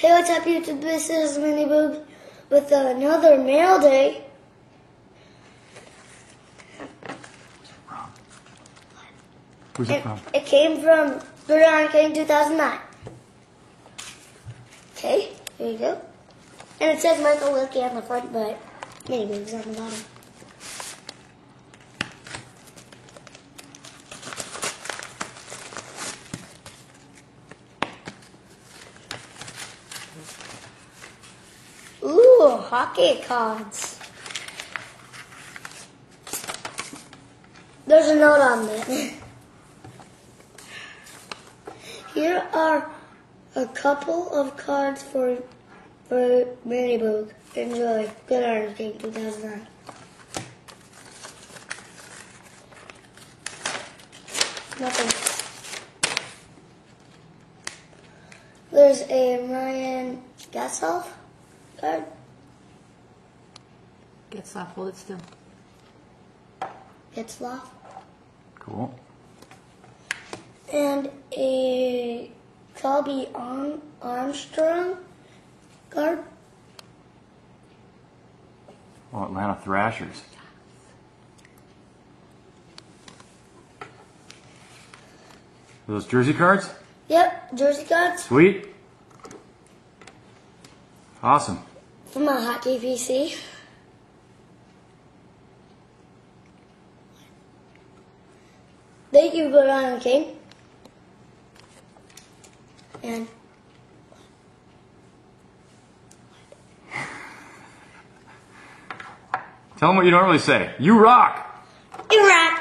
Hey, what's up, YouTube? This is Mini Boob with another mail day. Where's it from? It came from Burger King 2009. Okay, here you go. And it says Michael Wilkie on the front, but Mini Boob's on the bottom. Ooh, hockey cards. There's a note on it. Here are a couple of cards for Mini Boog. Enjoy. Good Iron King 2009. Nothing. There's a Ryan Getzlaf card. Getzlaf, hold it still. Getzlaf. Cool. And a Colby Armstrong card. Oh, Atlanta Thrashers. Are those jersey cards? Yep, jersey cards Sweet. Awesome. from my hockey PC. Thank you, Good Iron King. And Tell them what you normally say. You rock! Iraq.